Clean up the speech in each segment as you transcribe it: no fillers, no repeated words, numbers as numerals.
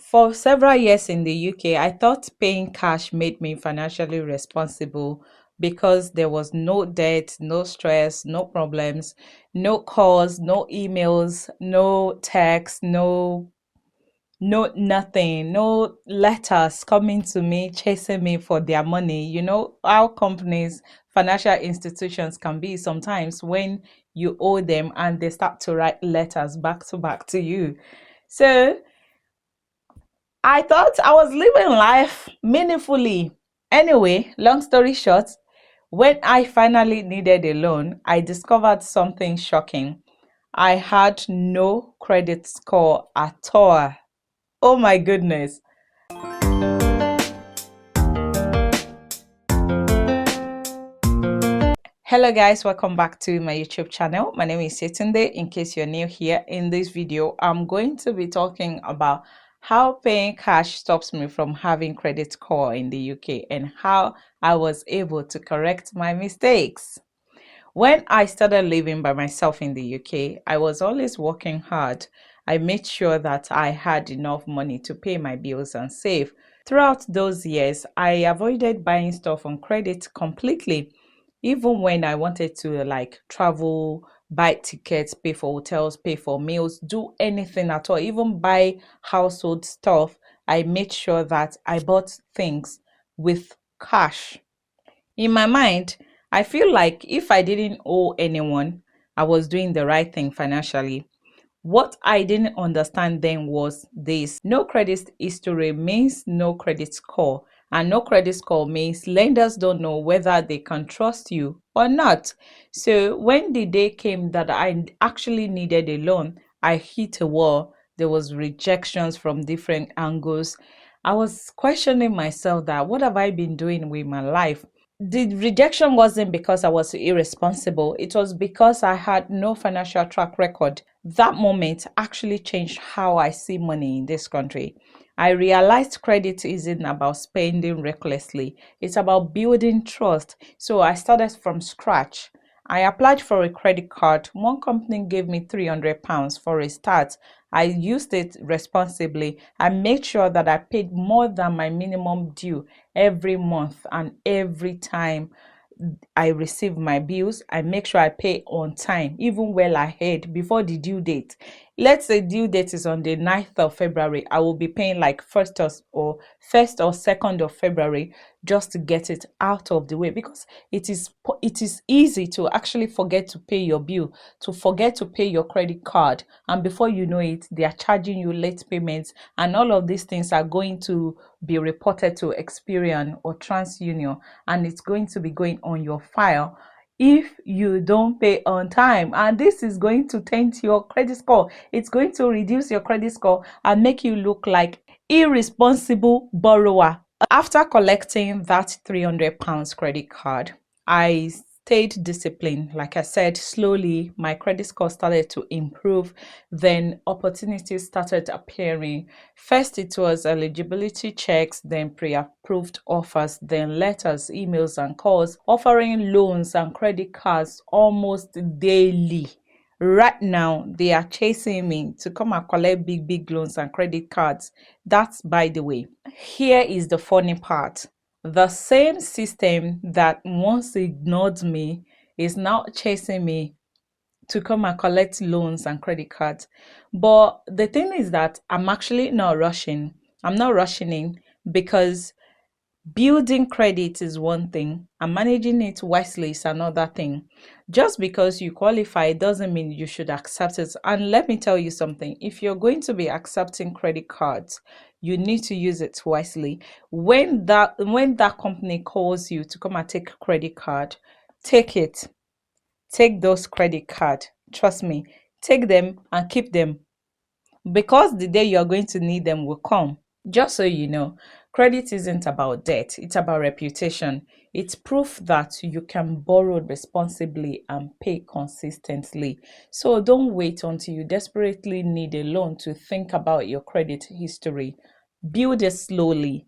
For several years in the UK, I thought paying cash made me financially responsible because there was no debt, no stress, no problems, no calls, no emails, no texts, no nothing, no letters coming to me chasing me for their money. You know how companies, financial institutions can be sometimes when you owe them and they start to write letters back to you. So I thought I was living life meaningfully. Anyway, long story short, when I finally needed a loan, I discovered something shocking. I had no credit score at all. Oh my goodness. Hello guys, welcome back to my YouTube channel. My name is Yetunde. In case you're new here, in this video I'm going to be talking about how paying cash stops me from having credit score in the UK and how I was able to correct my mistakes. When I started living by myself in the UK, I was always working hard. I made sure that I had enough money to pay my bills and save. Throughout those years, I avoided buying stuff on credit completely. Even when I wanted to like travel, buy tickets, pay for hotels, pay for meals, do anything at all, even buy household stuff, I made sure that I bought things with cash. In my mind, I feel like if I didn't owe anyone, I was doing the right thing financially. What I didn't understand then was this: no credit history means no credit score, and no credit score means lenders don't know whether they can trust you or not. So, when the day came that I actually needed a loan, I hit a wall. There was rejections from different angles. I was questioning myself that what have I been doing with my life? The rejection wasn't because I was irresponsible, it was because I had no financial track record. That moment actually changed how I see money in this country. I realized credit isn't about spending recklessly, it's about building trust. So I started from scratch. I applied for a credit card. One company gave me £300 for a start. I used it responsibly. I made sure that I paid more than my minimum due every month, and every time I receive my bills, I make sure I pay on time, even well ahead before the due date. Let's say due date is on the 9th of February. I will be paying like first or second of February just to get it out of the way, because it is easy to actually forget to pay your bill, to forget to pay your credit card, and before you know it, they are charging you late payments, and all of these things are going to be reported to Experian or TransUnion, and it's going to be going on your file if you don't pay on time, and this is going to taint your credit score. It's going to reduce your credit score and make you look like irresponsible borrower. After collecting that £300 credit card, I stayed disciplined. Like I said, slowly my credit score started to improve. Then opportunities started appearing. First, it was eligibility checks, then pre approved offers, then letters, emails, and calls offering loans and credit cards almost daily. Right now, they are chasing me to come and collect big loans and credit cards. That's by the way. Here is the funny part. The same system that once ignored me is now chasing me to come and collect loans and credit cards. But the thing is that I'm actually not rushing. I'm not rushing in, because building credit is one thing and managing it wisely is another thing. Just because you qualify doesn't mean you should accept it. And let me tell you something: if you're going to be accepting credit cards, you need to use it wisely. When that company calls you to come and take a credit card, take it. Take those credit card. Trust me, take them and keep them, because the day you're going to need them will come. Just so you know, credit isn't about debt, it's about reputation. It's proof that you can borrow responsibly and pay consistently. So don't wait until you desperately need a loan to think about your credit history. Build it slowly,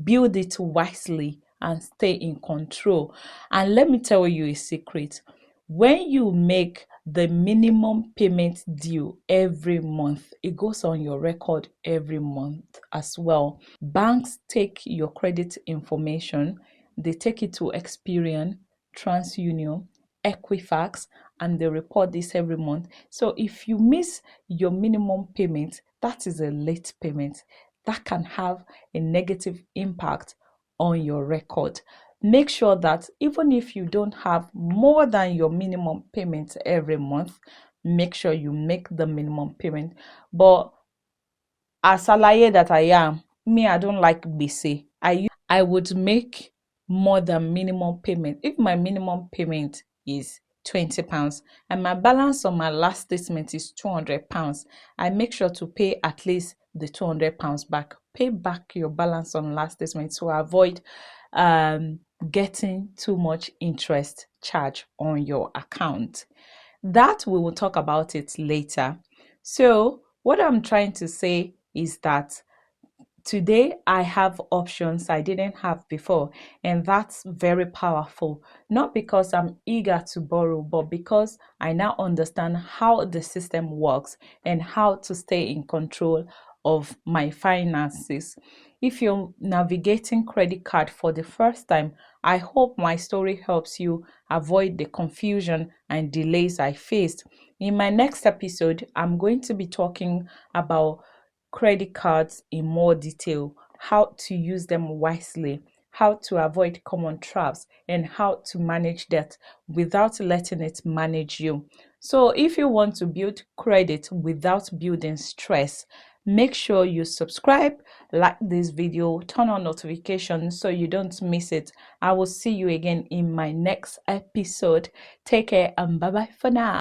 build it wisely, and stay in control. And let me tell you a secret: when you make the minimum payment due every month. It goes on your record every month as well. Banks take your credit information, they take it to Experian, TransUnion, Equifax, and they report this every month. So if you miss your minimum payment, that is a late payment. That can have a negative impact on your record. Make sure that even if you don't have more than your minimum payment every month, make sure you make the minimum payment. But as àlàyé that I am, I don't like gbese. I would make more than minimum payment. If my minimum payment is £20 and my balance on my last statement is £200, I make sure to pay at least the £200 back. Pay back your balance on last statement to avoid getting too much interest charge on your account. That we will talk about it later. So what I'm trying to say is that today I have options I didn't have before, and that's very powerful. Not because I'm eager to borrow, but because I now understand how the system works and how to stay in control of my finances. If you're navigating credit card for the first time, I hope my story helps you avoid the confusion and delays I faced. In my next episode, I'm going to be talking about credit cards in more detail, how to use them wisely, how to avoid common traps, and how to manage debt without letting it manage you. So, if you want to build credit without building stress, make sure you subscribe, like this video, turn on notifications so you don't miss it. I will see you again in my next episode. Take care and bye bye for now.